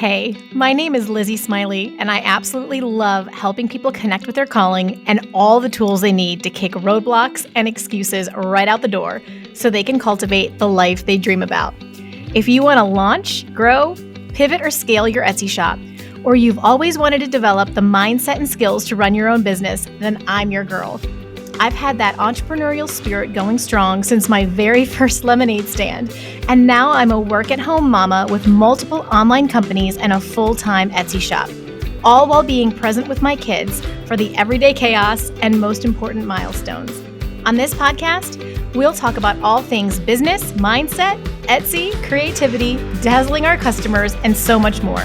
Hey, my name is Lizzie Smiley, and I absolutely love helping people connect with their calling and all the tools they need to kick roadblocks and excuses right out the door so they can cultivate the life they dream about. If you want to launch, grow, pivot, or scale your Etsy shop, or you've always wanted to develop the mindset and skills to run your own business, then I'm your girl. I've had that entrepreneurial spirit going strong since my very first lemonade stand, and now I'm a work-at-home mama with multiple online companies and a full-time Etsy shop, all while being present with my kids for the everyday chaos and most important milestones. On this podcast, we'll talk about all things business, mindset, Etsy, creativity, dazzling our customers, and so much more.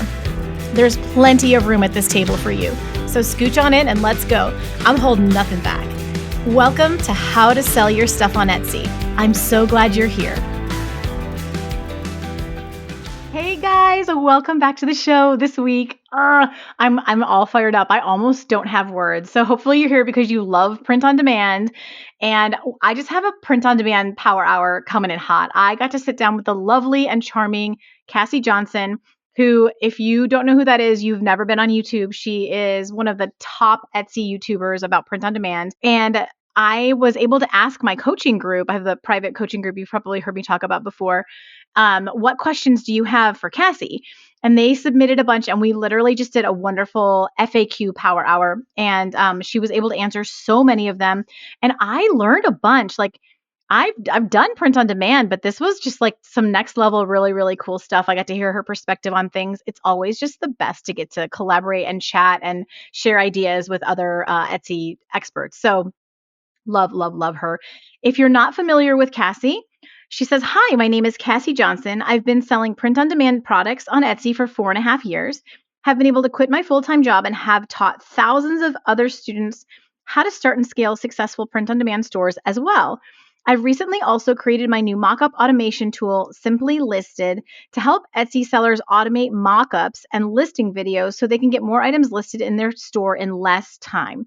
There's plenty of room at this table for you, so scooch on in and let's go. I'm holding nothing back. Welcome to How to Sell Your Stuff on Etsy. I'm so glad you're here. Hey guys, welcome back to the show this week. I'm all fired up. I almost don't have words. So hopefully you're here because you love print on demand. And I just have a print on demand power hour coming in hot. I got to sit down with the lovely and charming Cassiy Johnson, who, if you don't know who that is, you've never been on YouTube. She is one of the top Etsy YouTubers about print on demand. And I was able to ask my coaching group, I have the private coaching group you've probably heard me talk about before, what questions do you have for Cassiy? And they submitted a bunch, and we literally just did a wonderful FAQ power hour. And she was able to answer so many of them. And I learned a bunch. Like, I've done print on demand, but this was just like some next level, really, really cool stuff. I got to hear her perspective on things. It's always just the best to get to collaborate and chat and share ideas with other Etsy experts. So love, love, love her. If you're not familiar with Cassiy, she says, "Hi, my name is Cassiy Johnson. I've been selling print on demand products on Etsy for 4.5 years, have been able to quit my full-time job, and have taught thousands of other students how to start and scale successful print on demand stores as well. I've recently also created my new mockup automation tool, Simply Listed, to help Etsy sellers automate mockups and listing videos so they can get more items listed in their store in less time.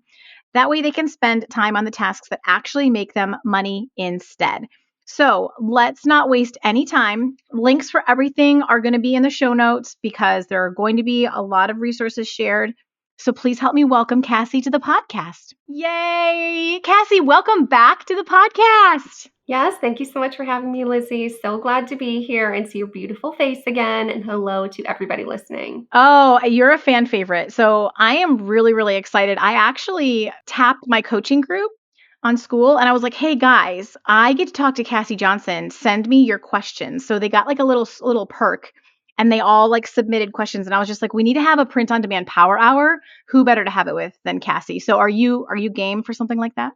That way they can spend time on the tasks that actually make them money instead." So let's not waste any time. Links for everything are going to be in the show notes because there are going to be a lot of resources shared. So please help me welcome Cassiy to the podcast. Yay! Cassiy, welcome back to the podcast. Yes, thank you so much for having me, Lizzie. So glad to be here and see your beautiful face again. And hello to everybody listening. Oh, you're a fan favorite. So I am really, really excited. I actually tapped my coaching group on school and I was like, "Hey guys, I get to talk to Cassiy Johnson. Send me your questions." So they got like a little perk and they all like submitted questions. And I was just like, "We need to have a print on demand power hour. Who better to have it with than Cassiy?" So are you game for something like that?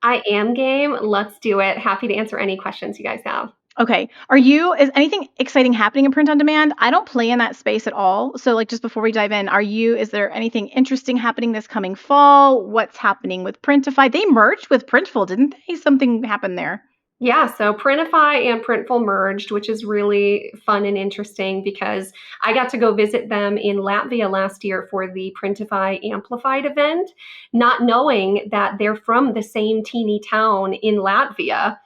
I am game. Let's do it. Happy to answer any questions you guys have. Okay. Is anything exciting happening in print on demand? I don't play in that space at all. So like just before we dive in, is there anything interesting happening this coming fall? What's happening with Printify? They merged with Printful, didn't they? Something happened there. Yeah, so Printify and Printful merged, which is really fun and interesting because I got to go visit them in Latvia last year for the Printify Amplified event, not knowing that they're from the same teeny town in Latvia.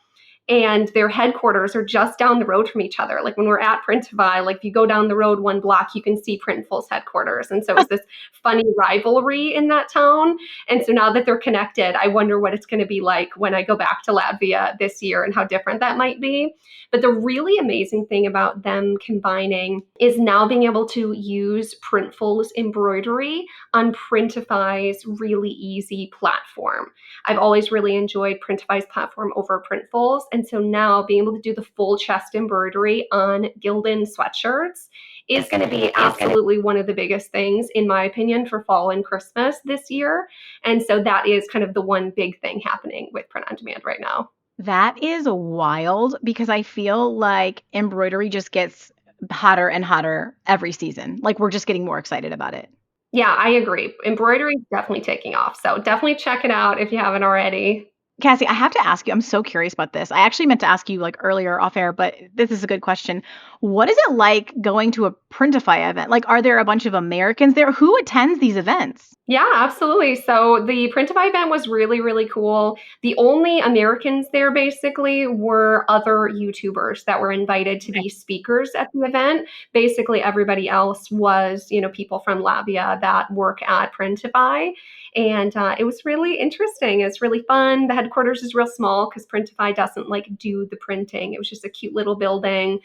And their headquarters are just down the road from each other. Like when we're at Printify, like if you go down the road one block, you can see Printful's headquarters. And so it was this funny rivalry in that town. And so now that they're connected, I wonder what it's going to be like when I go back to Latvia this year and how different that might be. But the really amazing thing about them combining is now being able to use Printful's embroidery on Printify's really easy platform. I've always really enjoyed Printify's platform over Printful's. And so now being able to do the full chest embroidery on Gildan sweatshirts is going to be absolutely one of the biggest things, in my opinion, for fall and Christmas this year. And so that is kind of the one big thing happening with print on demand right now. That is wild because I feel like embroidery just gets hotter and hotter every season. Like we're just getting more excited about it. Yeah, I agree. Embroidery is definitely taking off. So definitely check it out if you haven't already. Cassiy, I have to ask you, I'm so curious about this. I actually meant to ask you like earlier off air, but this is a good question. What is it like going to a Printify event? Like, are there a bunch of Americans there? Who attends these events? Yeah, absolutely. So the Printify event was really, really cool. The only Americans there basically were other YouTubers that were invited to Okay. be speakers at the event. Basically, everybody else was, people from Latvia that work at Printify. And it was really interesting. It's really fun. The headquarters is real small because Printify doesn't like do the printing. It was just a cute little building.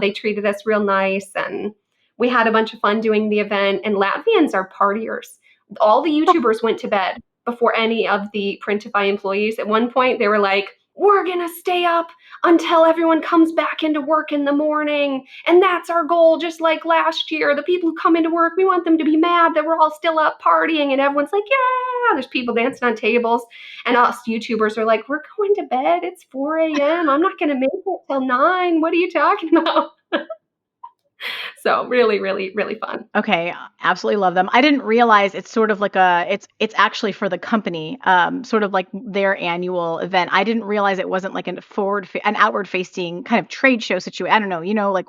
They treated us real nice, and we had a bunch of fun doing the event. And Latvians are partiers. All the YouTubers went to bed before any of the Printify employees. At one point, they were like, we're going to stay up until everyone comes back into work in the morning. And that's our goal, just like last year. The people who come into work, we want them to be mad that we're all still up partying. And everyone's like, yeah, there's people dancing on tables. And us YouTubers are like, we're going to bed. It's 4 a.m. I'm not going to make it till 9. What are you talking about? So, really, really, really fun. Okay, absolutely love them. I didn't realize it's sort of like it's actually for the company, sort of like their annual event. I didn't realize it wasn't like an outward facing kind of trade show situation. I don't know, like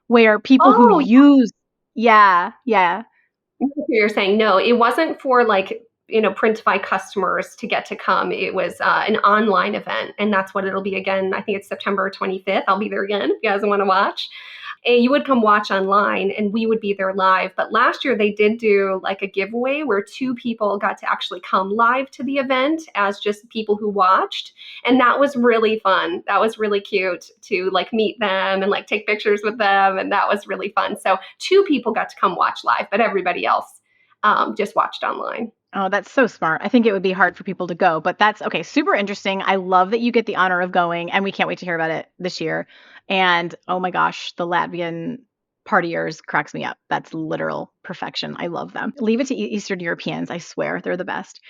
where people who Oh, use, yeah, yeah. you're saying no, it wasn't for like Printify customers to get to come. It was an online event, and that's what it'll be again. I think it's September 25th. I'll be there again if you guys want to watch. And you would come watch online, and we would be there live. But last year they did do like a giveaway where two people got to actually come live to the event as just people who watched, and that was really fun. That was really cute to like meet them and like take pictures with them, and that was really fun. So two people got to come watch live, but everybody else just watched online. Oh, that's so smart. I think it would be hard for people to go, but that's okay. Super interesting. I love that you get the honor of going, and we can't wait to hear about it this year. And oh my gosh, the Latvian partiers cracks me up. That's literal perfection. I love them. Leave it to Eastern Europeans. I swear they're the best.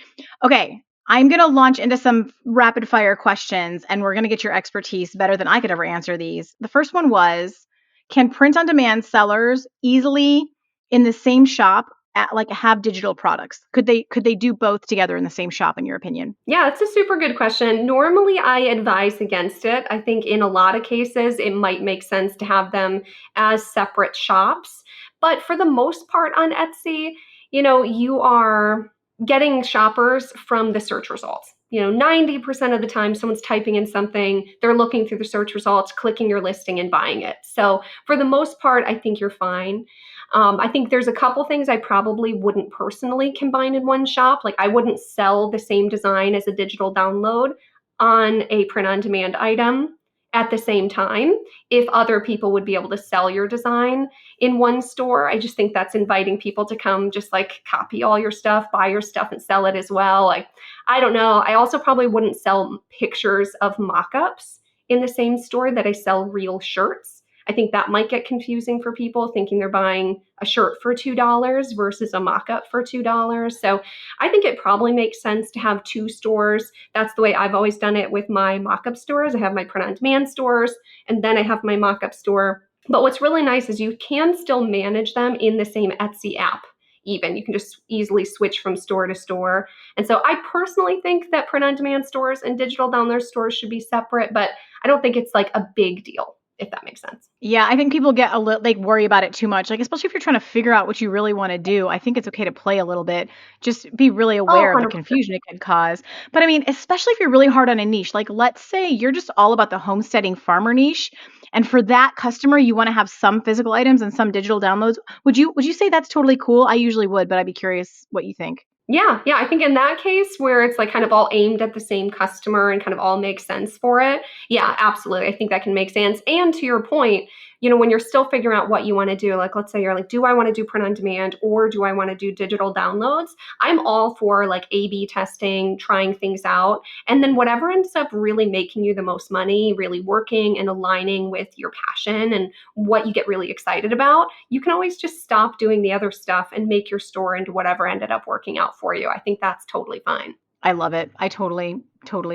Okay, I'm going to launch into some rapid fire questions, and we're going to get your expertise better than I could ever answer these. The first one was, can print on demand sellers easily in the same shop like have digital products? Could they do both together in the same shop in your opinion? Yeah, it's a super good question. Normally, I advise against it. I think in a lot of cases, it might make sense to have them as separate shops. But for the most part on Etsy, you are getting shoppers from the search results. 90% of the time, someone's typing in something, they're looking through the search results, clicking your listing, and buying it. So, for the most part, I think you're fine. I think there's a couple things I probably wouldn't personally combine in one shop. Like I wouldn't sell the same design as a digital download on a print on demand item at the same time if other people would be able to sell your design in one store. I just think that's inviting people to come just like copy all your stuff, buy your stuff and sell it as well. Like I don't know. I also probably wouldn't sell pictures of mock-ups in the same store that I sell real shirts. I think that might get confusing for people thinking they're buying a shirt for $2 versus a mock-up for $2. So I think it probably makes sense to have two stores. That's the way I've always done it with my mock-up stores. I have my print-on-demand stores, and then I have my mock-up store. But what's really nice is you can still manage them in the same Etsy app. Even you can just easily switch from store to store. And so I personally think that print on demand stores and digital download stores should be separate, but I don't think it's like a big deal, if that makes sense. Yeah, I think people get a little, they worry about it too much. Like, especially if you're trying to figure out what you really want to do, I think it's okay to play a little bit. Just be really Oh, aware of the 100%. confusion it could cause. But I mean, especially if you're really hard on a niche, like let's say you're just all about the homesteading farmer niche, and for that customer, you want to have some physical items and some digital downloads. Would you say that's totally cool? I usually would, but I'd be curious what you think. Yeah, yeah. I think in that case where it's like kind of all aimed at the same customer and kind of all makes sense for it, yeah, absolutely. I think that can make sense. And to your point, when you're still figuring out what you want to do, like let's say you're like, do I want to do print on demand or do I want to do digital downloads? I'm all for like A/B testing, trying things out, and then whatever ends up really making you the most money, really working and aligning with your passion and what you get really excited about, you can always just stop doing the other stuff and make your store into whatever ended up working out for you. I think that's totally fine. I love it. I totally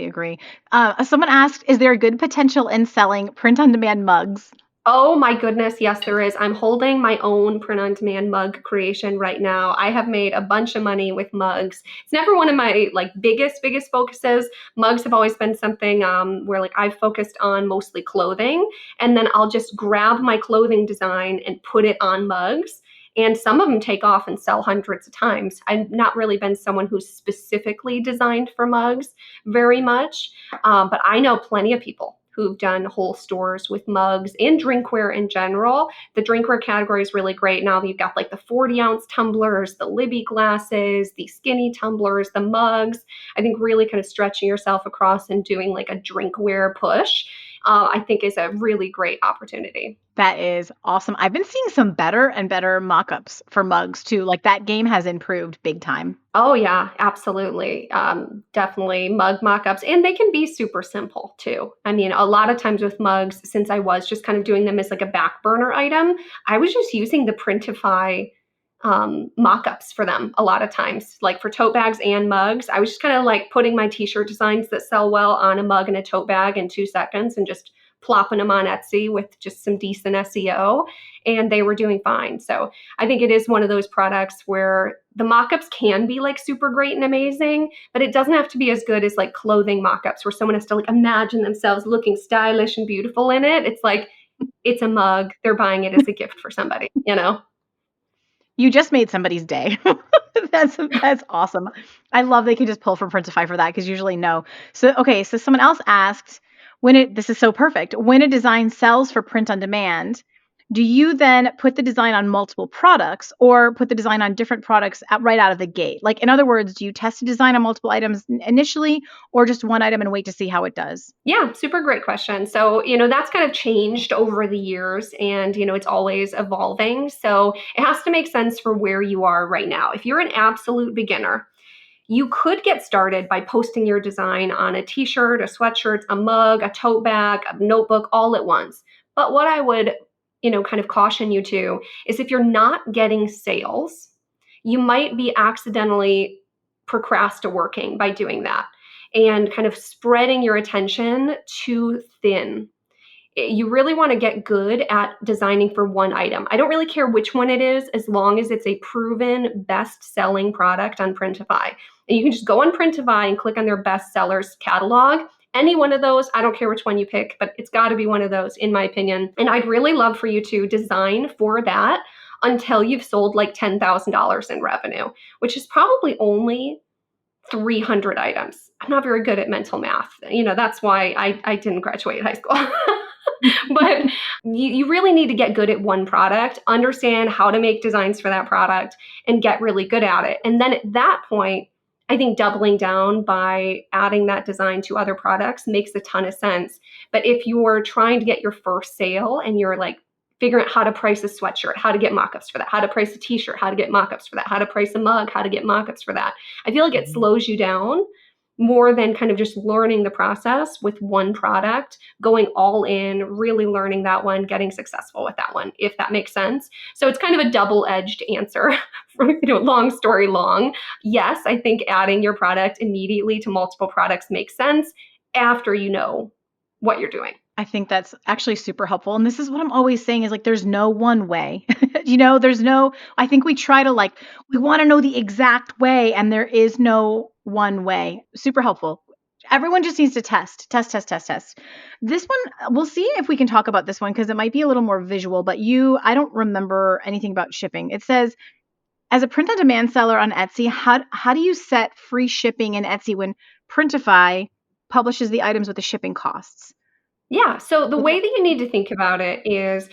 agree. Someone asked, is there a good potential in selling print on demand mugs? Oh my goodness, yes, there is. I'm holding my own print on demand mug creation right now. I have made a bunch of money with mugs. It's never one of my like biggest focuses. Mugs have always been something where like I've focused on mostly clothing, and then I'll just grab my clothing design and put it on mugs. And some of them take off and sell hundreds of times. I've not really been someone who's specifically designed for mugs very much, but I know plenty of people who've done whole stores with mugs and drinkware in general. The drinkware category is really great. Now you've got like the 40-ounce tumblers, the Libby glasses, the skinny tumblers, the mugs. I think really kind of stretching yourself across and doing like a drinkware push, I think is a really great opportunity. That is awesome. I've been seeing some better and better mock-ups for mugs too. Like that game has improved big time. Oh yeah, absolutely. Definitely mug mock-ups. And they can be super simple too. I mean, a lot of times with mugs, since I was just kind of doing them as like a back burner item, I was just using the Printify mock-ups for them a lot of times, like for tote bags and mugs. I was just kind of like putting my t-shirt designs that sell well on a mug and a tote bag in 2 seconds and just plopping them on Etsy with just some decent SEO, and they were doing fine. So I think it is one of those products where the mock-ups can be like super great and amazing, but it doesn't have to be as good as like clothing mock-ups where someone has to like imagine themselves looking stylish and beautiful in it. It's like, it's a mug. They're buying it as a gift for somebody, you know? You just made somebody's day. That's awesome. I love they can just pull from Printify for that because usually no. So okay, so someone else asked this is so perfect. When a design sells for print on demand, do you then put the design on multiple products or put the design on different products right out of the gate? Like in other words, do you test a design on multiple items initially or just one item and wait to see how it does? Yeah, super great question. So, that's kind of changed over the years and, it's always evolving. So it has to make sense for where you are right now. If you're an absolute beginner, you could get started by posting your design on a t-shirt, a sweatshirt, a mug, a tote bag, a notebook all at once. But what I would, kind of caution you to is if you're not getting sales, you might be accidentally procrastinating by doing that and kind of spreading your attention too thin. You really want to get good at designing for one item. I don't really care which one it is, as long as it's a proven best-selling product on Printify. And you can just go on Printify and click on their bestsellers catalog. Any one of those, I don't care which one you pick, but it's got to be one of those, in my opinion. And I'd really love for you to design for that until you've sold like $10,000 in revenue, which is probably only 300 items. I'm not very good at mental math. That's why I didn't graduate high school. But you really need to get good at one product, understand how to make designs for that product, and get really good at it. And then at that point, I think doubling down by adding that design to other products makes a ton of sense. But if you're trying to get your first sale and you're like figuring out how to price a sweatshirt, how to get mock-ups for that, how to price a t-shirt, how to get mock-ups for that, how to price a mug, how to get mock-ups for that, I feel like it slows you down more than kind of just learning the process with one product, going all in, really learning that one, getting successful with that one, if that makes sense. So it's kind of a double-edged answer. Long story long. Yes, I think adding your product immediately to multiple products makes sense after you know what you're doing. I think that's actually super helpful. And this is what I'm always saying is like, there's no one way, I think we try to we want to know the exact way and there is no one way. Super helpful. Everyone just needs to test. This one, we'll see if we can talk about this one because it might be a little more visual, but I don't remember anything about shipping. It says, as a print on demand seller on Etsy, how do you set free shipping in Etsy when Printify publishes the items with the shipping costs? Yeah. So the way that you need to think about it is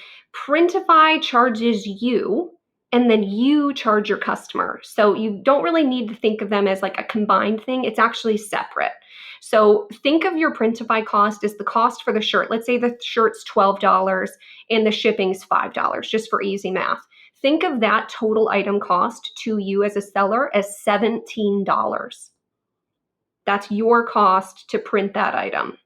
Printify charges you and then you charge your customer. So you don't really need to think of them as like a combined thing. It's actually separate. So think of your Printify cost as the cost for the shirt. Let's say the shirt's $12 and the shipping's $5, just for easy math. Think of that total item cost to you as a seller as $17. That's your cost to print that item.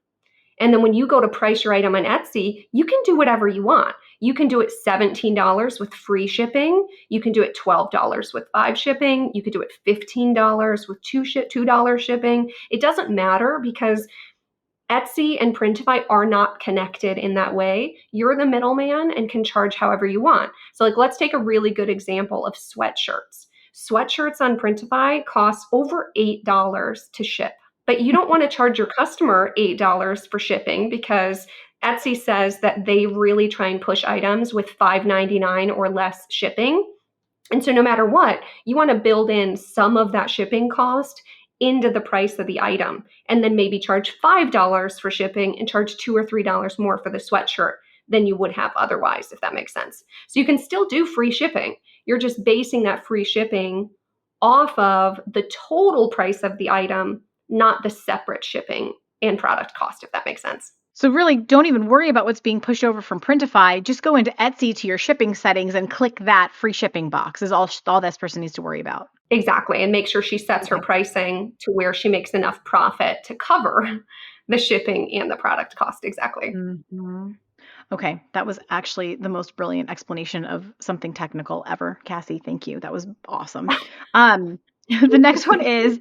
And then when you go to price your item on Etsy, you can do whatever you want. You can do it $17 with free shipping. You can do it $12 with 5 shipping. You could do it $15 with $2 shipping. It doesn't matter because Etsy and Printify are not connected in that way. You're the middleman and can charge however you want. So let's take a really good example of sweatshirts. Sweatshirts on Printify cost over $8 to ship. But you don't want to charge your customer $8 for shipping because Etsy says that they really try and push items with $5.99 or less shipping. And so no matter what, you want to build in some of that shipping cost into the price of the item, and then maybe charge $5 for shipping and charge $2 or $3 more for the sweatshirt than you would have otherwise, if that makes sense. So you can still do free shipping. You're just basing that free shipping off of the total price of the item, not the separate shipping and product cost, if that makes sense. So really, don't even worry about what's being pushed over from Printify. Just go into Etsy to your shipping settings and click that free shipping box. Is all this person needs to worry about. Exactly. And make sure she sets her Okay. pricing to where she makes enough profit to cover the shipping and the product cost. Exactly. Mhm. Okay, that was actually the most brilliant explanation of something technical ever, Cassie. Thank you. That was awesome. The next one is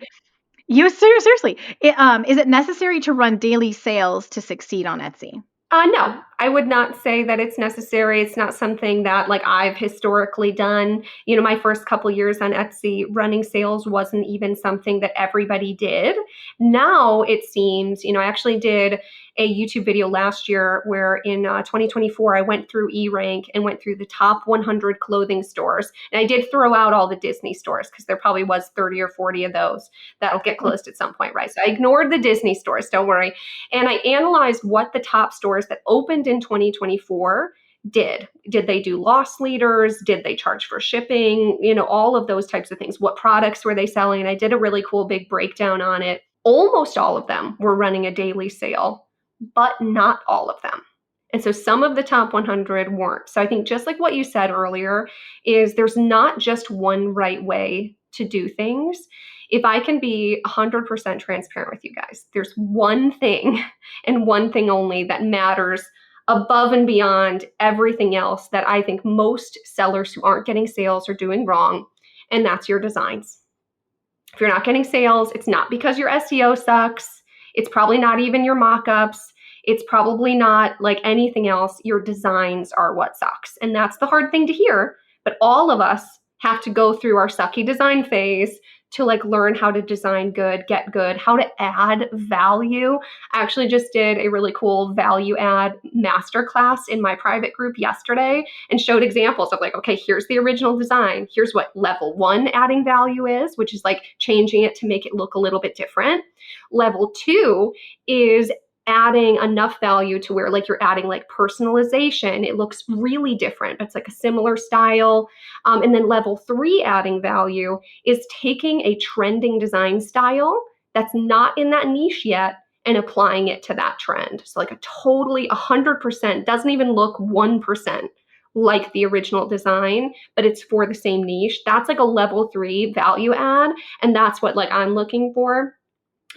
seriously. Is it necessary to run daily sales to succeed on Etsy? No, I would not say that it's necessary. It's not something that like I've historically done. My first couple years on Etsy, running sales wasn't even something that everybody did. Now it seems, I actually did a YouTube video last year where in 2024 I went through eRank and went through the top 100 clothing stores, and I did throw out all the Disney stores because there probably was 30 or 40 of those that'll get closed at some point, right? So I ignored the Disney stores. Don't worry. And I analyzed what the top stores that opened in 2024 did. Did they do loss leaders? Did they charge for shipping? All of those types of things. What products were they selling? And I did a really cool big breakdown on it. Almost all of them were running a daily sale, but not all of them. And so some of the top 100 weren't. So I think just like what you said earlier is there's not just one right way to do things. If I can be 100% transparent with you guys, there's one thing and one thing only that matters above and beyond everything else that I think most sellers who aren't getting sales are doing wrong, and that's your designs. If you're not getting sales, it's not because your SEO sucks. It's probably not even your mockups. It's probably not like anything else. Your designs are what sucks. And that's the hard thing to hear. But all of us have to go through our sucky design phase to like learn how to design good, get good, how to add value. I actually just did a really cool value add masterclass in my private group yesterday and showed examples of like, okay, here's the original design. Here's what level 1 adding value is, which is like changing it to make it look a little bit different. Level 2 is adding enough value to where like you're adding like personalization. It looks really different. It's like a similar style. And then level 3 adding value is taking a trending design style that's not in that niche yet and applying it to that trend. So like a totally 100% doesn't even look 1% like the original design, but it's for the same niche. That's like a level 3 value add. And that's what like I'm looking for.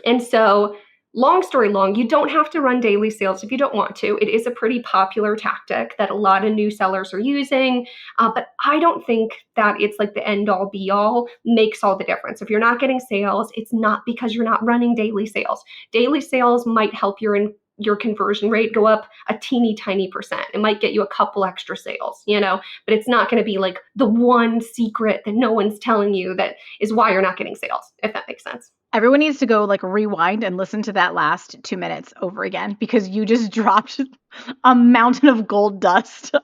And so long story long, you don't have to run daily sales if you don't want to. It is a pretty popular tactic that a lot of new sellers are using, but I don't think that it's like the end all be all makes all the difference. If you're not getting sales, it's not because you're not running daily sales. Daily sales might help your conversion rate go up a teeny tiny percent. It might get you a couple extra sales, but it's not going to be like the one secret that no one's telling you that is why you're not getting sales, if that makes sense. Everyone needs to go like rewind and listen to that last 2 minutes over again because you just dropped a mountain of gold dust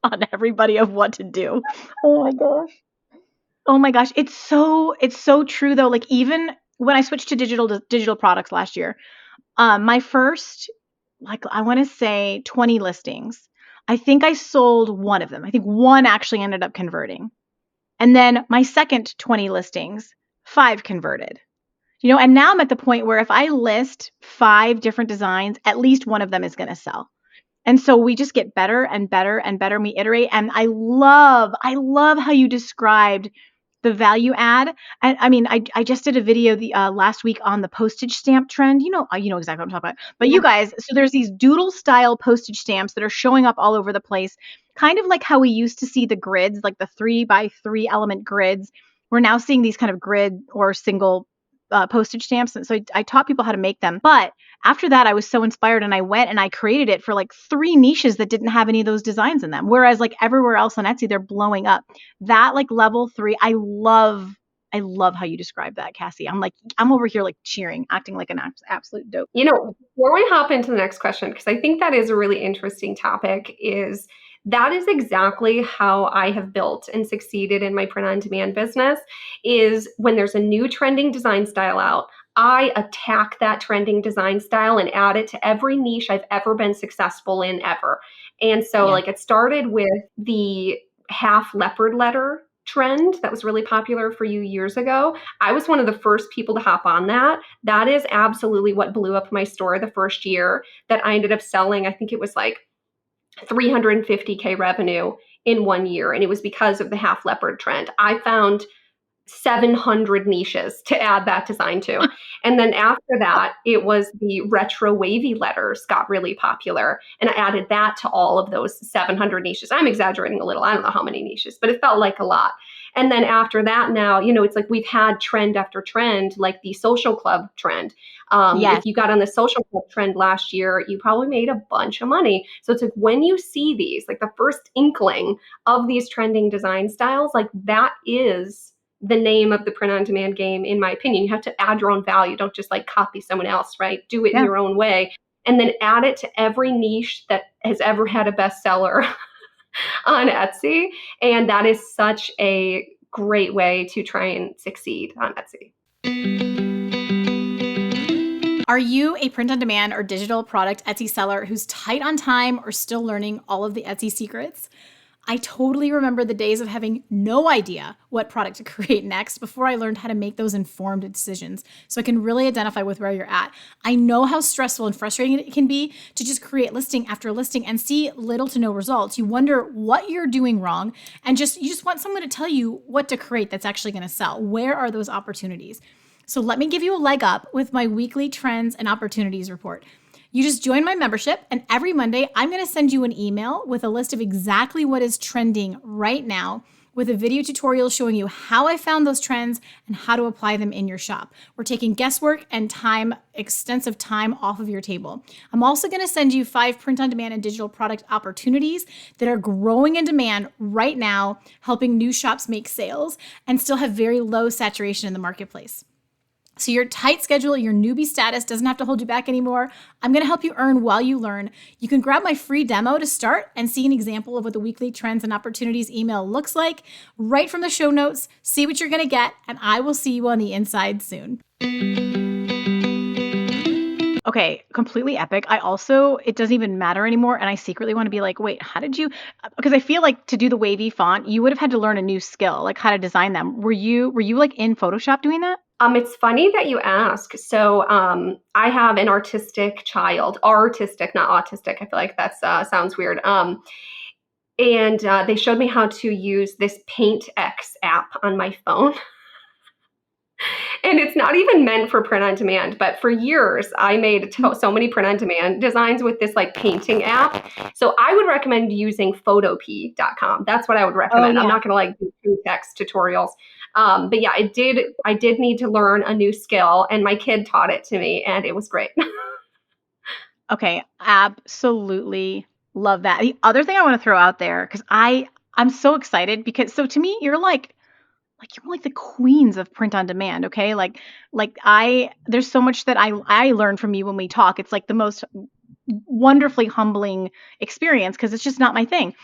on everybody of what to do. Oh my gosh. Oh my gosh. It's so true though. Like even when I switched to digital products last year, my first, like I want to say 20 listings, I think I sold one of them. I think one actually ended up converting. And then my second 20 listings, 5 converted. And now I'm at the point where if I list 5 different designs, at least one of them is going to sell. And so we just get better and better and better. And we iterate. And I love how you described the value add. And I mean, I just did a video the last week on the postage stamp trend. You know exactly what I'm talking about. But Yeah. you guys, so there's these doodle style postage stamps that are showing up all over the place, kind of like how we used to see the grids, like the 3x3 element grids. We're now seeing these kind of grid or single postage stamps. And so I taught people how to make them. But after that, I was so inspired and I went and I created it for like 3 niches that didn't have any of those designs in them. Whereas like everywhere else on Etsy, they're blowing up. That like level 3, I love how you describe that, Cassie. I'm over here like cheering, acting like an absolute dope. Before we hop into the next question, because I think that is a really interesting topic, is That is exactly how I have built and succeeded in my print-on-demand business, is when there's a new trending design style out, I attack that trending design style and add it to every niche I've ever been successful in ever. And so Yeah. like it started with the half leopard letter trend that was really popular for you years ago. I was one of the first people to hop on that. That is absolutely what blew up my store the first year, that I ended up selling. I think it was like 350K revenue in 1 year. And it was because of the half leopard trend. I found 700 niches to add that design to. And then after that, it was the retro wavy letters got really popular. And I added that to all of those 700 niches. I'm exaggerating a little. I don't know how many niches, but it felt like a lot. And then after that, now, it's like we've had trend after trend, like the social club trend. Yes. If you got on the social club trend last year, you probably made a bunch of money. So it's like when you see these, like the first inkling of these trending design styles, like that is the name of the print on demand game, in my opinion. You have to add your own value. Don't just like copy someone else, right? Do it in Yeah. your own way. And then add it to every niche that has ever had a bestseller on Etsy. And that is such a great way to try and succeed on Etsy. Are you a print on demand or digital product Etsy seller who's tight on time or still learning all of the Etsy secrets? I totally remember the days of having no idea what product to create next before I learned how to make those informed decisions so I can really identify with where you're at. I know how stressful and frustrating it can be to just create listing after listing and see little to no results. You wonder what you're doing wrong, and you just want someone to tell you what to create that's actually going to sell. Where are those opportunities? So let me give you a leg up with my weekly trends and opportunities report. You just join my membership, and every Monday, I'm going to send you an email with a list of exactly what is trending right now, with a video tutorial showing you how I found those trends and how to apply them in your shop. We're taking guesswork and extensive time off of your table. I'm also going to send you 5 print-on-demand and digital product opportunities that are growing in demand right now, helping new shops make sales and still have very low saturation in the marketplace. So your tight schedule, your newbie status doesn't have to hold you back anymore. I'm going to help you earn while you learn. You can grab my free demo to start and see an example of what the weekly trends and opportunities email looks like right from the show notes. See what you're going to get, and I will see you on the inside soon. Okay, completely epic. It doesn't even matter anymore. And I secretly want to be like, wait, how did you? Because I feel like to do the wavy font, you would have had to learn a new skill, like how to design them. Were you like in Photoshop doing that? It's funny that you ask. So I have an artistic child, artistic, not autistic. I feel like that sounds weird. And they showed me how to use this Paint X app on my phone. And it's not even meant for print on demand, but for years I made so many print on demand designs with this like painting app. So I would recommend using photopea.com. That's what I would recommend. Oh, I'm yeah. not going to like do text tutorials. But yeah, I did need to learn a new skill, and my kid taught it to me, and it was great. Okay, absolutely love that. The other thing I want to throw out there, because I'm so excited, because so to me you're you're like the queens of print on demand. Okay, there's so much that I learn from you when we talk. It's like the most wonderfully humbling experience, because it's just not my thing.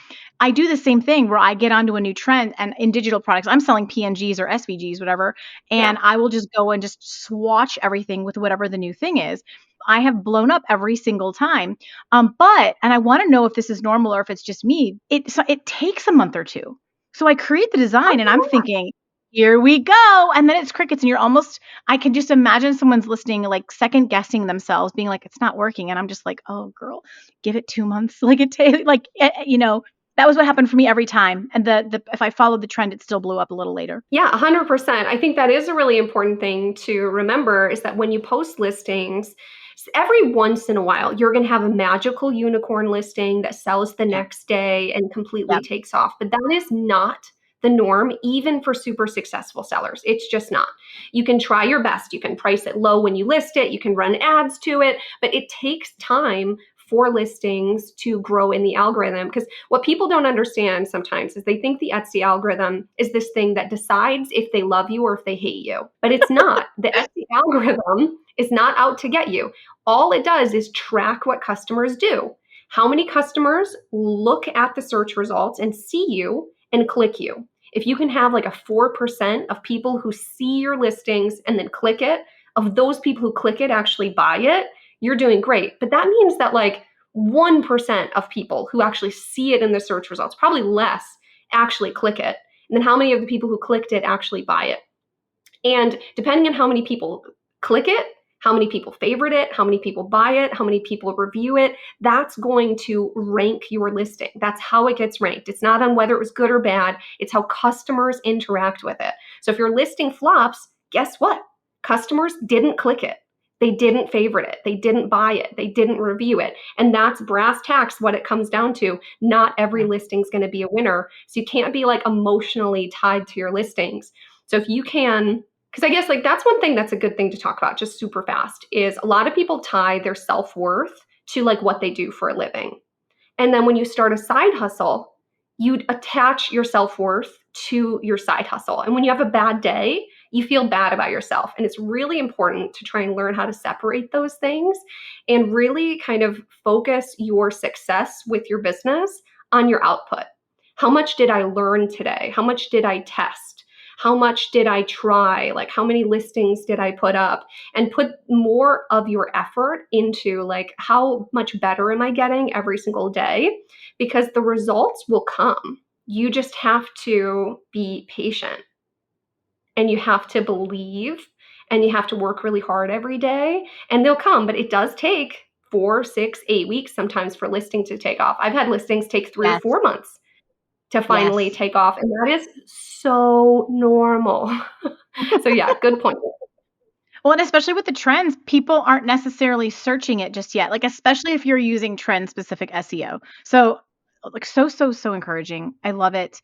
I do the same thing where I get onto a new trend, and in digital products, I'm selling PNGs or SVGs, whatever, Yeah. and I will just go and just swatch everything with whatever the new thing is. I have blown up every single time. And I want to know if this is normal or if it's just me. It takes a month or two. So I create the design and I'm thinking, here we go. And then it's crickets, and I can just imagine someone's listening, like second guessing themselves, being like, it's not working. And I'm just like, oh girl, give it 2 months. Like it takes that was what happened for me every time. And the if I followed the trend, it still blew up a little later. Yeah, 100%. I think that is a really important thing to remember, is that when you post listings, every once in a while, you're going to have a magical unicorn listing that sells the Yeah. next day and completely Yep. takes off. But that is not the norm, even for super successful sellers. It's just not. You can try your best. You can price it low when you list it. You can run ads to it, but it takes time for listings to grow in the algorithm. Because what people don't understand sometimes is they think the Etsy algorithm is this thing that decides if they love you or if they hate you. But it's not. The Etsy algorithm is not out to get you. All it does is track what customers do. How many customers look at the search results and see you and click you? If you can have like a 4% of people who see your listings and then click it, of those people who click it actually buy it, you're doing great. But that means that like 1% of people who actually see it in the search results, probably less, actually click it. And then how many of the people who clicked it actually buy it? And depending on how many people click it, how many people favorite it, how many people buy it, how many people review it, that's going to rank your listing. That's how it gets ranked. It's not on whether it was good or bad, it's how customers interact with it. So if your listing flops, guess what? Customers didn't click it. They didn't favorite it. They didn't buy it. They didn't review it. And that's brass tacks what it comes down to. Not every listing is going to be a winner. So you can't be like emotionally tied to your listings. So if you can, because I guess like that's one thing that's a good thing to talk about just super fast is a lot of people tie their self-worth to like what they do for a living. And then when you start a side hustle, you attach your self-worth to your side hustle. And when you have a bad day, you feel bad about yourself. And it's really important to try and learn how to separate those things and really kind of focus your success with your business on your output. How much did I learn today? How much did I test? How much did I try? Like, how many listings did I put up? And put more of your effort into like, how much better am I getting every single day? Because the results will come. You just have to be patient and you have to believe and you have to work really hard every day and they'll come. But it does take 4, 6, 8 weeks sometimes for listing to take off. I've had listings take 3 or Yes. 4 months to finally Yes. take off. And that is so normal. So yeah, good point. Well, and especially with the trends, people aren't necessarily searching it just yet. Like, especially if you're using trend specific SEO. So, like, so encouraging. I love it.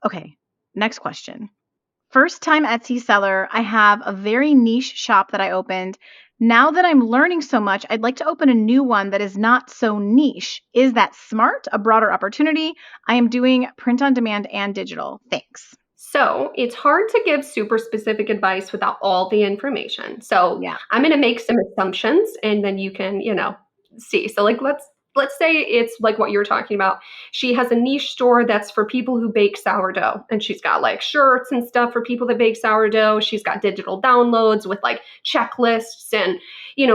Okay. Next question. First time Etsy seller. I have a very niche shop that I opened. Now that I'm learning so much, I'd like to open a new one that is not so niche. Is that smart? A broader opportunity? I am doing print on demand and digital. Thanks. So it's hard to give super specific advice without all the information. So Yeah. I'm going to make some assumptions and then you can, see. So like let's say it's like what you're talking about. She has a niche store that's for people who bake sourdough and she's got like shirts and stuff for people that bake sourdough. She's got digital downloads with like checklists and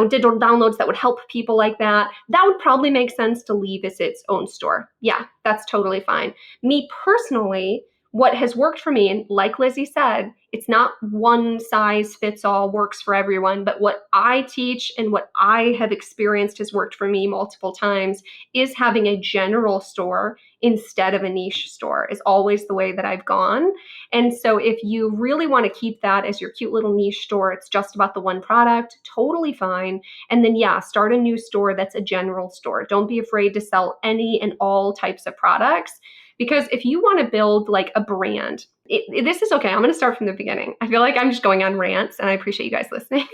digital downloads that would help people like that. That would probably make sense to leave as its own store. Yeah, that's totally fine. Me personally, what has worked for me, and like Lizzie said, it's not one size fits all works for everyone, but what I teach and what I have experienced has worked for me multiple times is having a general store instead of a niche store is always the way that I've gone. And so if you really want to keep that as your cute little niche store, it's just about the one product, totally fine. And then yeah, start a new store that's a general store. Don't be afraid to sell any and all types of products. Because if you want to build like a brand, this is okay. I'm going to start from the beginning. I feel like I'm just going on rants and I appreciate you guys listening.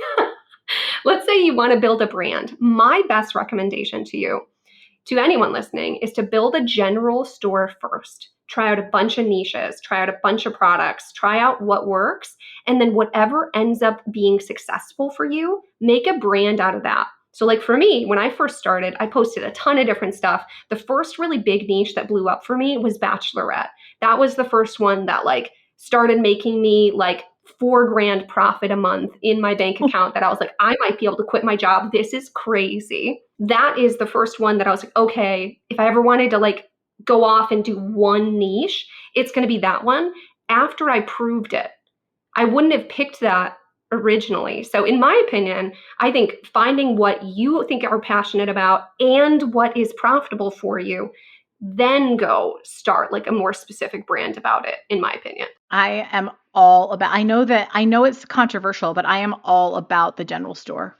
Let's say you want to build a brand. My best recommendation to anyone listening, is to build a general store first. Try out a bunch of niches, try out a bunch of products, try out what works, and then whatever ends up being successful for you, make a brand out of that. So like for me, when I first started, I posted a ton of different stuff. The first really big niche that blew up for me was Bachelorette. That was the first one that like started making me like $4,000 profit a month in my bank account that I was like, I might be able to quit my job. This is crazy. That is the first one that I was like, okay, if I ever wanted to like go off and do one niche, it's going to be that one. After I proved it, I wouldn't have picked that originally. So in my opinion, I think finding what you think are passionate about and what is profitable for you, then go start like a more specific brand about it, in my opinion. I am all about, I know it's controversial, but I am all about the general store.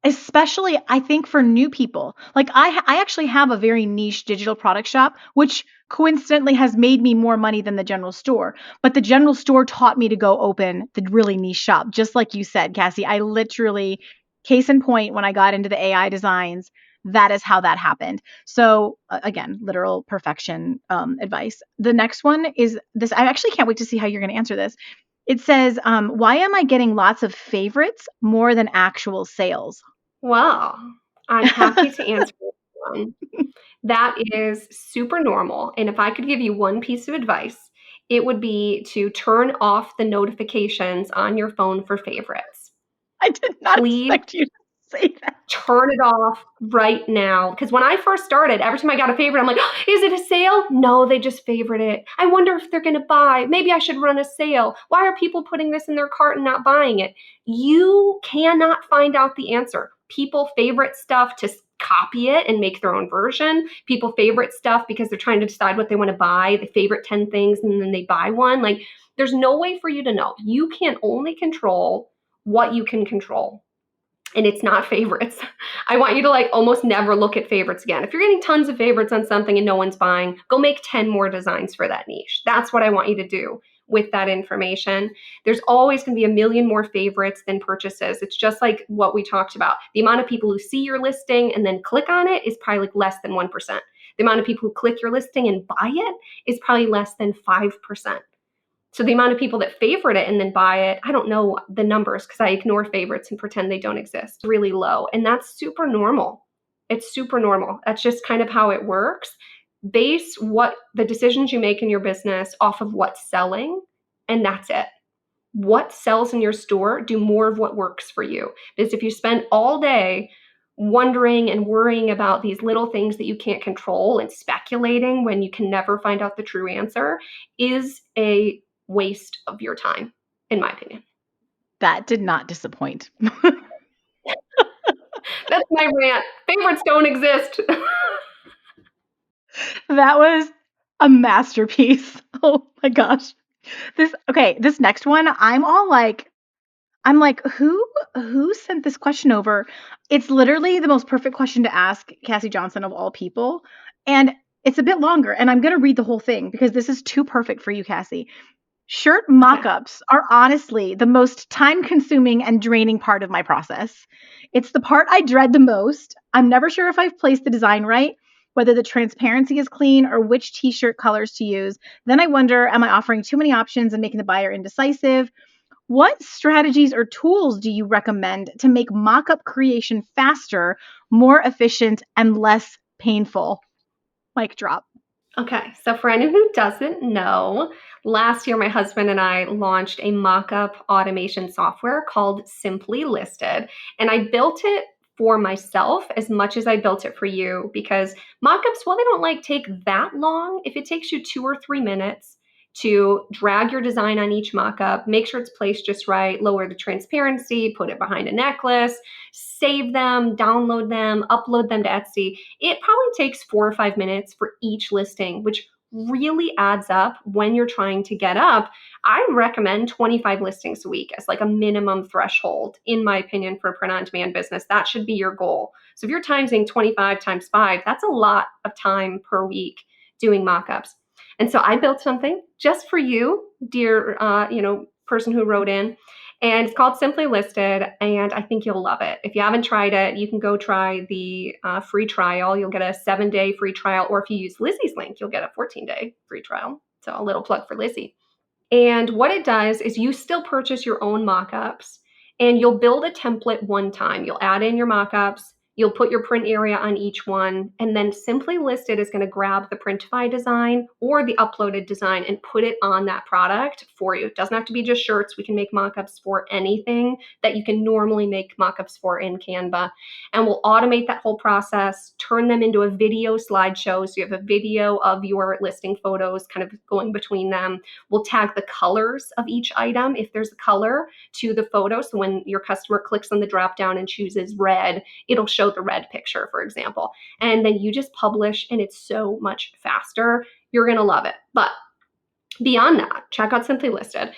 Especially, I think for new people. Like I actually have a very niche digital product shop, which coincidentally has made me more money than the general store. But the general store taught me to go open the really niche shop, just like you said, Cassie. I literally, case in point, when I got into the AI designs, that is how that happened. So again, literal perfection advice. The next one is this. I actually can't wait to see how you're going to answer this. It says, why am I getting lots of favorites more than actual sales? Well, I'm happy to answer this one. That is super normal. And if I could give you one piece of advice, it would be to turn off the notifications on your phone for favorites. I did not Please expect you to say that. turn it off right now. Because when I first started, every time I got a favorite, I'm like, oh, is it a sale? No, they just favorite it. I wonder if they're going to buy. Maybe I should run a sale. Why are people putting this in their cart and not buying it? You cannot find out the answer. People favorite stuff to copy it and make their own version. People favorite stuff because they're trying to decide what they want to buy. They favorite 10 things and then they buy one. Like, there's no way for you to know. You can only control what you can control. And it's not favorites. I want you to like almost never look at favorites again. If you're getting tons of favorites on something and no one's buying, go make 10 more designs for that niche. That's what I want you to do with that information. There's always going to be a million more favorites than purchases. It's just like what we talked about. The amount of people who see your listing and then click on it is probably like less than 1%. The amount of people who click your listing and buy it is probably less than 5%. So the amount of people that favorite it and then buy it, I don't know the numbers because I ignore favorites and pretend they don't exist, really low. And that's super normal. It's super normal. That's just kind of how it works. Base what the decisions you make in your business off of what's selling, and that's it. What sells in your store, do more of what works for you. Because if you spend all day wondering and worrying about these little things that you can't control and speculating when you can never find out the true answer, is a waste of your time, in my opinion. That did not disappoint. That's my rant. Favorites don't exist. That was a masterpiece. Oh my gosh. This next one, I'm like, who sent this question over? It's literally the most perfect question to ask Cassiy Johnson of all people. And it's a bit longer, and I'm going to read the whole thing because this is too perfect for you, Cassiy. Shirt mock-ups are honestly the most time-consuming and draining part of my process. It's the part I dread the most. I'm never sure if I've placed the design right, whether the transparency is clean, or which t-shirt colors to use. Then I wonder, am I offering too many options and making the buyer indecisive? What strategies or tools do you recommend to make mock-up creation faster, more efficient, and less painful? Mic drop. Okay, so for anyone who doesn't know, last year my husband and I launched a mock-up automation software called Simply Listed, and I built it for myself as much as I built it for you, because mock-ups, well, they don't like take that long. If it takes you 2 or 3 minutes to drag your design on each mock-up, make sure it's placed just right, lower the transparency, put it behind a necklace, save them, download them, upload them to Etsy. It probably takes 4 or 5 minutes for each listing, which really adds up when you're trying to get up. I recommend 25 listings a week as like a minimum threshold, in my opinion, for a print-on-demand business. That should be your goal. So if you're timesing 25 times 5, that's a lot of time per week doing mock-ups. And so I built something just for you, dear, person who wrote in, and it's called Simply Listed, and I think you'll love it. If you haven't tried it, you can go try the free trial. You'll get a 7-day free trial, or if you use Lizzie's link, you'll get a 14-day free trial. So a little plug for Lizzie. And what it does is you still purchase your own mock-ups, and you'll build a template one time. You'll add in your mock-ups. You'll put your print area on each one, and then Simply Listed is going to grab the Printify design or the uploaded design and put it on that product for you. It doesn't have to be just shirts. We can make mockups for anything that you can normally make mockups for in Canva. And we'll automate that whole process, turn them into a video slideshow. So you have a video of your listing photos kind of going between them. We'll tag the colors of each item, if there's a color, to the photo. So when your customer clicks on the drop down and chooses red, it'll show the red picture, for example. And then you just publish, and it's so much faster. You're going to love it. But beyond that, check out Simply Listed.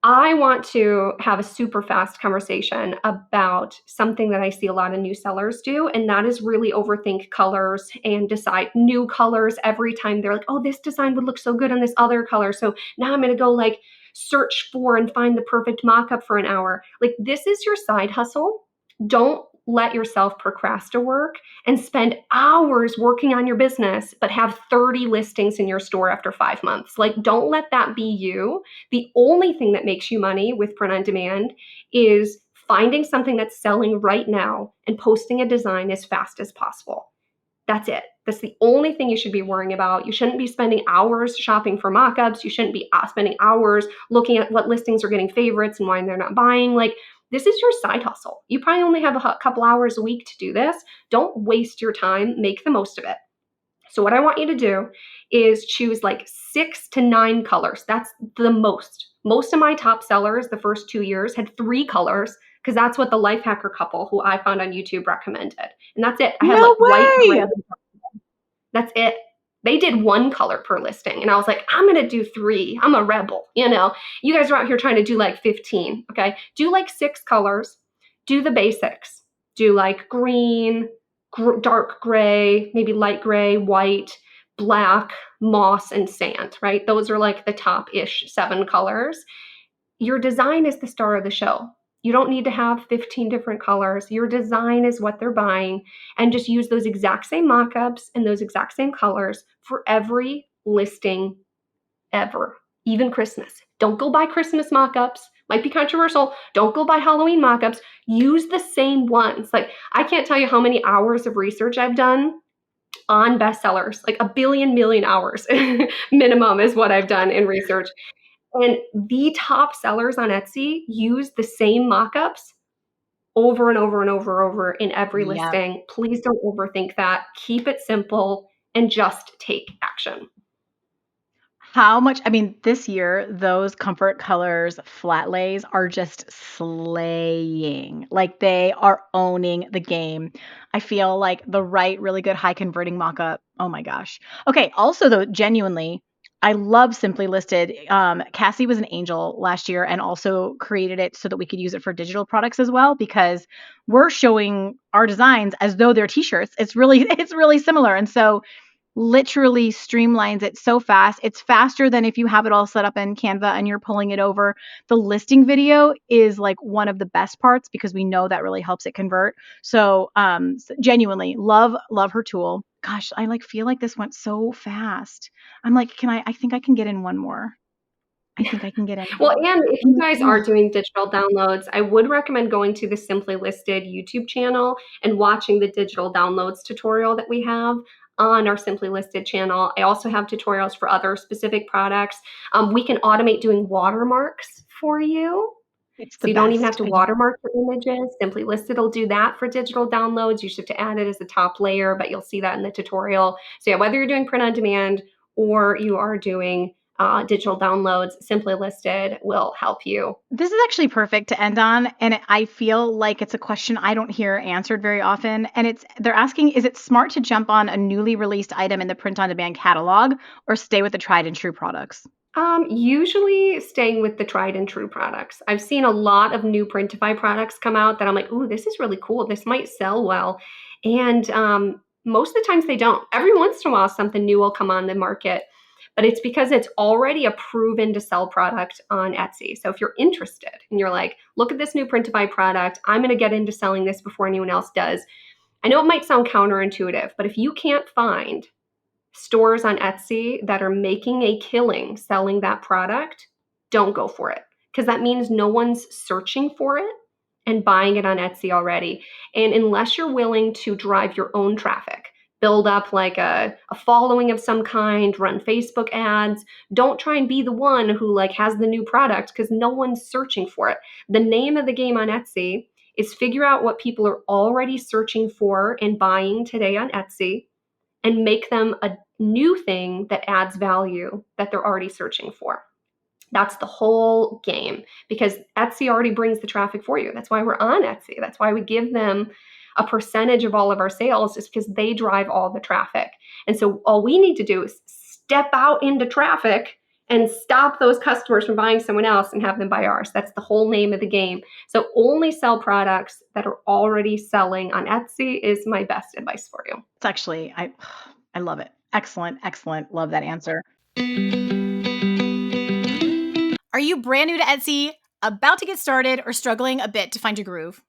I want to have a super fast conversation about something that I see a lot of new sellers do, and that is really overthink colors and decide new colors every time. They're like, oh, this design would look so good on this other color, so now I'm going to go like search for and find the perfect mock-up for an hour. Like, this is your side hustle. Don't let yourself procrastinate work and spend hours working on your business, but have 30 listings in your store after 5 months. Like, don't let that be you. The only thing that makes you money with print on demand is finding something that's selling right now and posting a design as fast as possible. That's it. That's the only thing you should be worrying about. You shouldn't be spending hours shopping for mockups. You shouldn't be spending hours looking at what listings are getting favorites and why they're not buying. Like, this is your side hustle. You probably only have a couple hours a week to do this. Don't waste your time. Make the most of it. So what I want you to do is choose like 6 to 9 colors. That's the most. Most of my top sellers the first 2 years had 3 colors because that's what the life hacker couple who I found on YouTube recommended. And that's it. I had like No white, gray. way. That's it. They did 1 color per listing. And I was like, I'm going to do 3. I'm a rebel. You guys are out here trying to do like 15. Okay. Do like 6 colors. Do the basics. Do like green, dark gray, maybe light gray, white, black, moss, and sand, right? Those are like the top-ish 7 colors. Your design is the star of the show. You don't need to have 15 different colors. Your design is what they're buying, and just use those exact same mock-ups and those exact same colors for every listing ever, even Christmas. Don't go buy Christmas mock-ups. Might be controversial. Don't go buy Halloween mock-ups. Use the same ones. Like, I can't tell you how many hours of research I've done on bestsellers, like a billion million hours minimum is what I've done in research. And the top sellers on Etsy use the same mock-ups over and over and over in every Yeah. listing. Please don't overthink that. Keep it simple and just take action. How much, I mean, this year, those comfort colors flat lays are just slaying. Like they are owning the game. I feel like the right, really good high converting mock-up. Oh my gosh. Okay. Also, though, genuinely, I love Simply Listed. Cassie was an angel last year and also created it so that we could use it for digital products as well, because we're showing our designs as though they're t-shirts. It's really similar. And so literally streamlines it so fast. It's faster than if you have it all set up in Canva and you're pulling it over. The listing video is like one of the best parts because we know that really helps it convert. So genuinely love her tool. Gosh, I like feel like this went so fast. I'm like, I think I can get in one more. I think I can get in Well, one and if you guys more. are doing digital downloads, I would recommend going to the Simply Listed YouTube channel and watching the digital downloads tutorial that we have on our Simply Listed channel. I also have tutorials for other specific products. We can automate doing watermarks for you. It's So the you don't even have best. to watermark your images. Simply Listed will do that for digital downloads. You should have to add it as a top layer, but you'll see that in the tutorial. So yeah, whether you're doing print on demand or you are doing digital downloads, Simply Listed will help you. This is actually perfect to end on. And I feel like it's a question I don't hear answered very often. And they're asking, is it smart to jump on a newly released item in the print on demand catalog or stay with the tried and true products? Usually staying with the tried and true products. I've seen a lot of new Printify products come out that I'm like, ooh, this is really cool. This might sell well. And most of the times they don't. Every once in a while, something new will come on the market, but it's because it's already a proven to sell product on Etsy. So if you're interested and you're like, look at this new Printify product, I'm going to get into selling this before anyone else does. I know it might sound counterintuitive, but if you can't find stores on Etsy that are making a killing selling that product, don't go for it, because that means no one's searching for it and buying it on Etsy already. And unless you're willing to drive your own traffic, build up like a following of some kind, run Facebook ads, don't try and be the one who like has the new product, because no one's searching for it. The name of the game on Etsy is figure out what people are already searching for and buying today on Etsy, and make them a new thing that adds value that they're already searching for. That's the whole game, because Etsy already brings the traffic for you. That's why we're on Etsy. That's why we give them a percentage of all of our sales, is because they drive all the traffic. And so all we need to do is step out into traffic and stop those customers from buying someone else and have them buy ours. That's the whole name of the game. So only sell products that are already selling on Etsy is my best advice for you. It's actually, I love it. Excellent. Love that answer. Are you brand new to Etsy, about to get started, or struggling a bit to find your groove?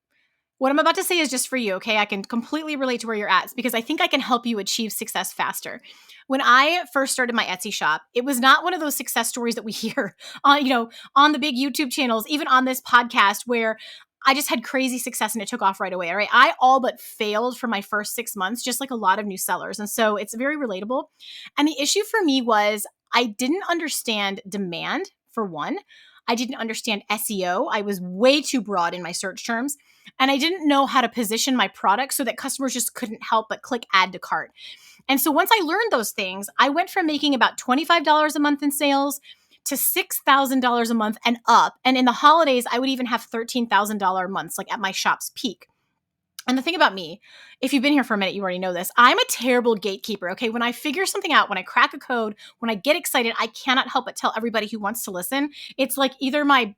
What I'm about to say is just for you, okay? I can completely relate to where you're at because I think I can help you achieve success faster. When I first started my Etsy shop, it was not one of those success stories that we hear on the big YouTube channels, even on this podcast, where I just had crazy success and it took off right away. All right. I all but failed for my first 6 months, just like a lot of new sellers. And so it's very relatable. And the issue for me was I didn't understand demand, for one. I didn't understand SEO. I was way too broad in my search terms. And I didn't know how to position my product so that customers just couldn't help but click add to cart. And so once I learned those things, I went from making about $25 a month in sales to $6,000 a month and up. And in the holidays, I would even have $13,000 months, like at my shop's peak. And the thing about me, if you've been here for a minute, you already know this. I'm a terrible gatekeeper. Okay. When I figure something out, when I crack a code, when I get excited, I cannot help but tell everybody who wants to listen. It's like either my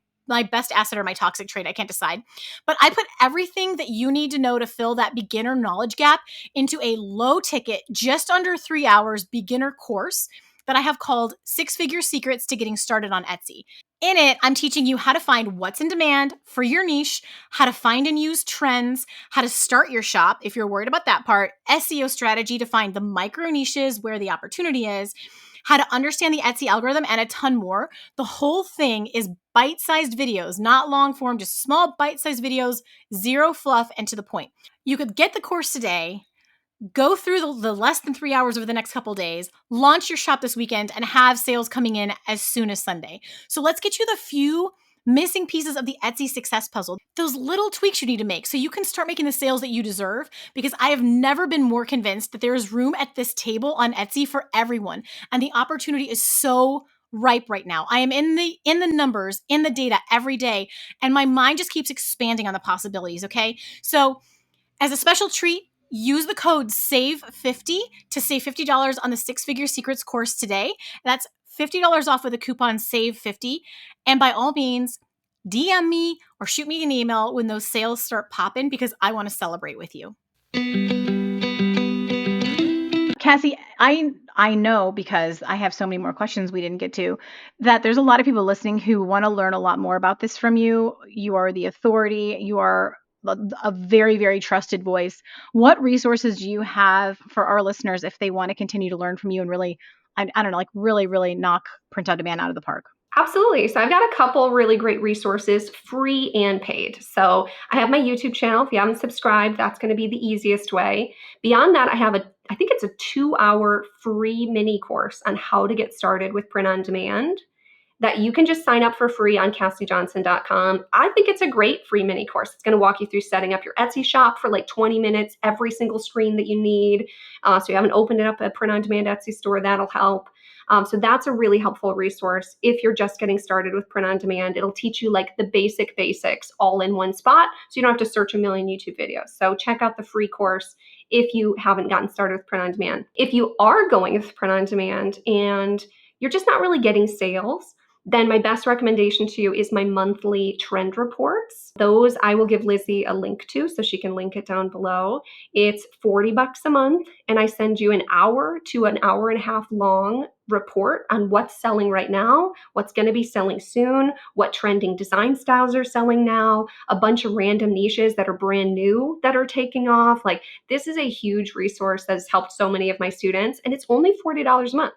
best asset or my toxic trait. I can't decide. But I put everything that you need to know to fill that beginner knowledge gap into a low ticket, just under 3 hours beginner course that I have called 6-Figure Secrets to Getting Started on Etsy. In it, I'm teaching you how to find what's in demand for your niche, how to find and use trends, how to start your shop if you're worried about that part, SEO strategy to find the micro niches where the opportunity is, how to understand the Etsy algorithm, and a ton more. The whole thing is bite-sized videos, not long form, just small bite-sized videos, zero fluff, and to the point. You could get the course today, go through the less than 3 hours over the next couple days, launch your shop this weekend, and have sales coming in as soon as Sunday. So let's get you the few missing pieces of the Etsy success puzzle, those little tweaks you need to make so you can start making the sales that you deserve, because I have never been more convinced that there is room at this table on Etsy for everyone. And the opportunity is so ripe right now. I am in the numbers, in the data every day, and my mind just keeps expanding on the possibilities, okay? So as a special treat, use the code SAVE50 to save $50 on the 6-Figure Secrets course today. That's $50 off with the coupon SAVE50. And by all means, DM me or shoot me an email when those sales start popping, because I want to celebrate with you. Cassiy, I know, because I have so many more questions we didn't get to, that there's a lot of people listening who want to learn a lot more about this from you. You are the authority. You are a very, very trusted voice. What resources do you have for our listeners if they want to continue to learn from you and really, I don't know, like really, really knock print on demand out of the park? Absolutely. So I've got a couple really great resources, free and paid. So I have my YouTube channel. If you haven't subscribed, that's going to be the easiest way. Beyond that, I think it's a 2-hour free mini course on how to get started with print on demand that you can just sign up for free on CassiyJohnson.com. I think it's a great free mini course. It's going to walk you through setting up your Etsy shop for like 20 minutes, every single screen that you need. So you haven't opened it up a print on demand Etsy store, that'll help. So that's a really helpful resource if you're just getting started with print on demand. It'll teach you like the basics all in one spot, so you don't have to search a million YouTube videos. So check out the free course if you haven't gotten started with print on demand. If you are going with print on demand and you're just not really getting sales, then my best recommendation to you is my monthly trend reports. Those I will give Lizzie a link to, so she can link it down below. It's $40 a month, and I send you an hour to an hour and a half long report on what's selling right now, what's going to be selling soon, what trending design styles are selling now, a bunch of random niches that are brand new that are taking off. Like, this is a huge resource that has helped so many of my students, and it's only $40 a month.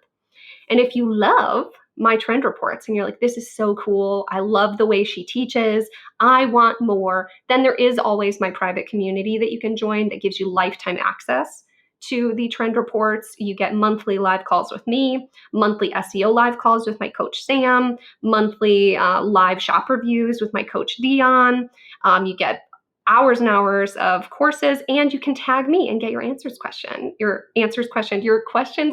And if you love my trend reports and you're like, this is so cool, I love the way she teaches, I want more, then there is always my private community that you can join that gives you lifetime access to the trend reports. You get monthly live calls with me, monthly SEO live calls with my coach Sam, monthly live shop reviews with my coach Dion. You get hours and hours of courses, and you can tag me and get your questions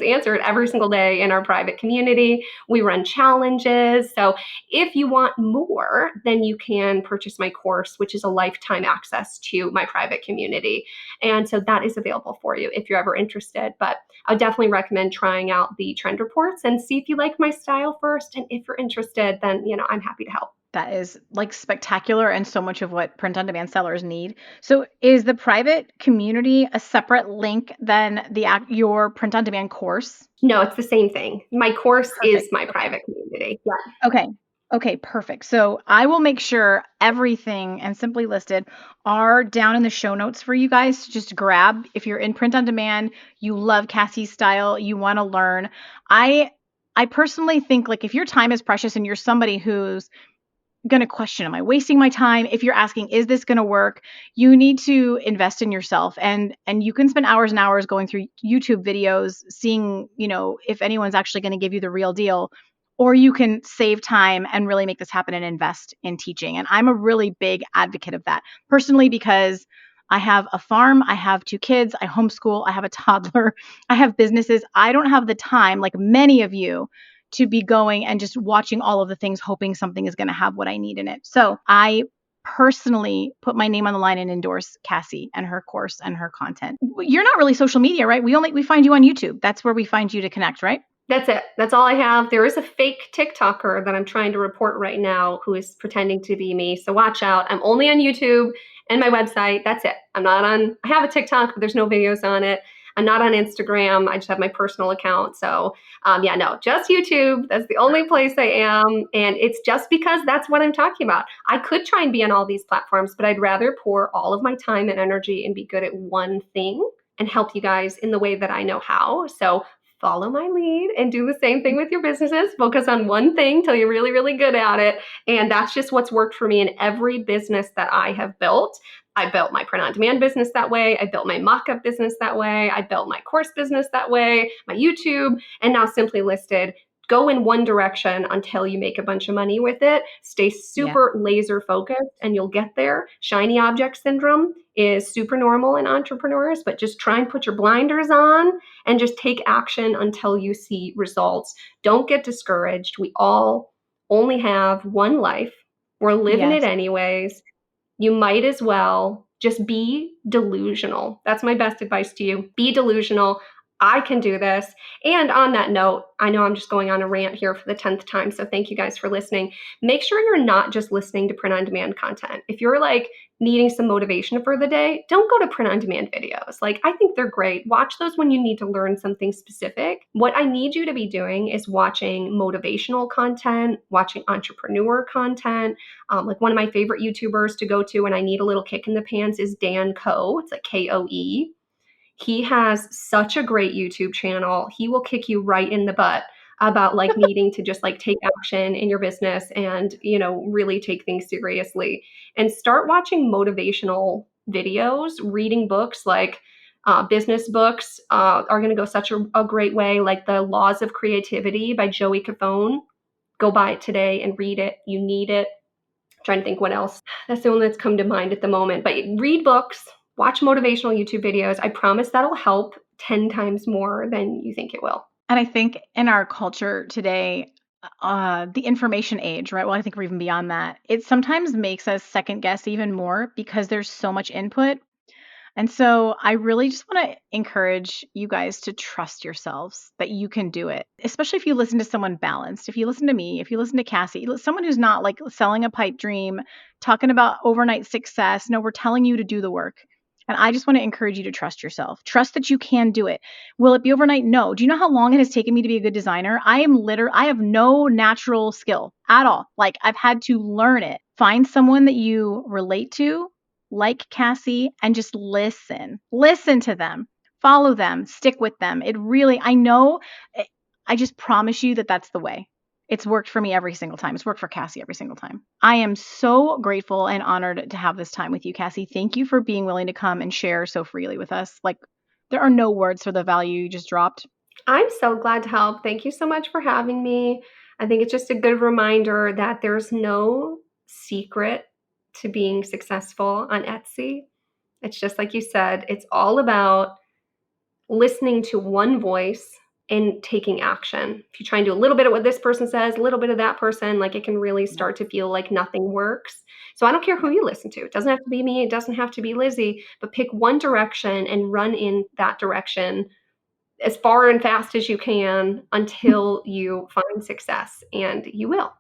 answered every single day in our private community. We run challenges. So if you want more, then you can purchase my course, which is a lifetime access to my private community. And so that is available for you if you're ever interested. But I would definitely recommend trying out the trend reports and see if you like my style first. And if you're interested, then, I'm happy to help. That is like spectacular and so much of what print on demand sellers need. So is the private community a separate link than your print on demand course? No, it's the same thing. My course Perfect. is my private community. Yeah. Okay, perfect. So I will make sure everything and Simply Listed are down in the show notes for you guys to just grab. If you're in print on demand, you love Cassiy's style, you want to learn. I personally think, like, if your time is precious and you're somebody who's going to question, am I wasting my time? If you're asking, is this going to work? You need to invest in yourself, and you can spend hours and hours going through YouTube videos, seeing, if anyone's actually going to give you the real deal, or you can save time and really make this happen and invest in teaching. And I'm a really big advocate of that personally, because I have a farm, I have 2 kids, I homeschool, I have a toddler, I have businesses. I don't have the time, like many of you, to be going and just watching all of the things, hoping something is going to have what I need in it. So I personally put my name on the line and endorse Cassiy and her course and her content. You're not really social media, right? We find you on YouTube. That's where we find you to connect, right? That's it. That's all I have. There is a fake TikToker that I'm trying to report right now who is pretending to be me. So watch out. I'm only on YouTube and my website. That's it. I have a TikTok, but there's no videos on it. I'm not on Instagram. I just have my personal account. So no, just YouTube. That's the only place I am. And it's just because that's what I'm talking about. I could try and be on all these platforms, but I'd rather pour all of my time and energy and be good at one thing and help you guys in the way that I know how. So follow my lead and do the same thing with your businesses. Focus on one thing till you're really, really good at it. And that's just what's worked for me in every business that I have built. I built my print-on-demand business that way. I built my mock-up business that way. I built my course business that way, my YouTube, and now Simply Listed. Go in one direction until you make a bunch of money with it. Stay super laser focused and you'll get there. Shiny object syndrome is super normal in entrepreneurs, but just try and put your blinders on and just take action until you see results. Don't get discouraged. We all only have one life. We're living it anyways. You might as well just be delusional. That's my best advice to you. Be delusional. I can do this. And on that note, I know I'm just going on a rant here for the 10th time, so thank you guys for listening. Make sure you're not just listening to print-on-demand content. If you're like needing some motivation for the day, don't go to print-on-demand videos. Like, I think they're great. Watch those when you need to learn something specific. What I need you to be doing is watching motivational content, watching entrepreneur content. Like one of my favorite YouTubers to go to when I need a little kick in the pants is Dan Coe. It's like Koe. He has such a great YouTube channel. He will kick you right in the butt about like needing to just like take action in your business and, really take things seriously and start watching motivational videos, reading books like business books are going to go such a great way, like The Laws of Creativity by Joey Cofone. Go buy it today and read it. You need it. I'm trying to think what else. That's the one that's come to mind at the moment. But read books, watch motivational YouTube videos. I promise that'll help 10 times more than you think it will. And I think in our culture today, the information age, right? Well, I think we're even beyond that. It sometimes makes us second guess even more because there's so much input. And so I really just want to encourage you guys to trust yourselves that you can do it, especially if you listen to someone balanced. If you listen to me, if you listen to Cassiy, someone who's not like selling a pipe dream, talking about overnight success. No, we're telling you to do the work. And I just want to encourage you to trust yourself. Trust that you can do it. Will it be overnight? No. Do you know how long it has taken me to be a good designer? I have no natural skill at all. Like, I've had to learn it. Find someone that you relate to, like Cassiy, and just listen. Listen to them. Follow them. Stick with them. I just promise you that that's the way. It's worked for me every single time. It's worked for Cassiy every single time. I am so grateful and honored to have this time with you, Cassiy. Thank you for being willing to come and share so freely with us. Like, there are no words for the value you just dropped. I'm so glad to help. Thank you so much for having me. I think it's just a good reminder that there's no secret to being successful on Etsy. It's just like you said, it's all about listening to one voice and taking action. If you try and do a little bit of what this person says, a little bit of that person, like, it can really start to feel like nothing works. So I don't care who you listen to. It doesn't have to be me. It doesn't have to be Lizzie, but pick one direction and run in that direction as far and fast as you can until you find success. And you will.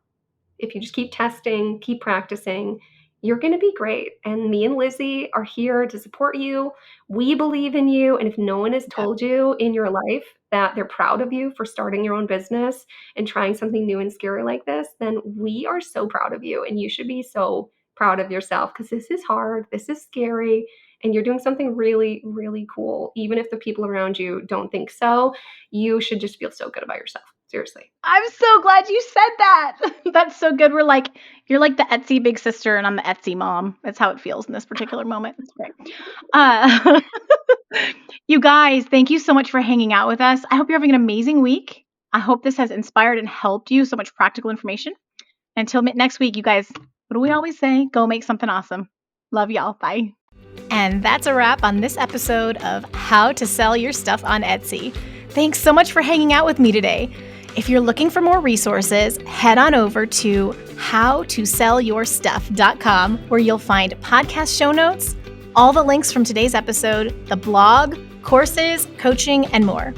If you just keep testing, keep practicing, you're going to be great. And me and Lizzie are here to support you. We believe in you. And if no one has told you in your life that they're proud of you for starting your own business and trying something new and scary like this, then we are so proud of you. And you should be so proud of yourself, because this is hard. This is scary. And you're doing something really, really cool. Even if the people around you don't think so, you should just feel so good about yourself. So Seriously. I'm so glad you said that. That's so good. You're like the Etsy big sister and I'm the Etsy mom. That's how it feels in this particular moment. It's great. Uh, you guys, thank you so much for hanging out with us. I hope you're having an amazing week. I hope this has inspired and helped you. So much practical information. Until next week, you guys, what do we always say? Go make something awesome. Love y'all. Bye. And that's a wrap on this episode of How to Sell Your Stuff on Etsy. Thanks so much for hanging out with me today. If you're looking for more resources, head on over to howtosellyourstuff.com, where you'll find podcast show notes, all the links from today's episode, the blog, courses, coaching, and more.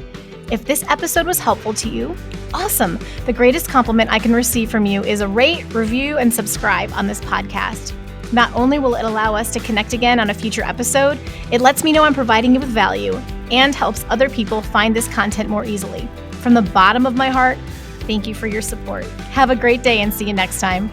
If this episode was helpful to you, awesome. The greatest compliment I can receive from you is a rate, review, and subscribe on this podcast. Not only will it allow us to connect again on a future episode, it lets me know I'm providing you with value and helps other people find this content more easily. From the bottom of my heart, thank you for your support. Have a great day and see you next time.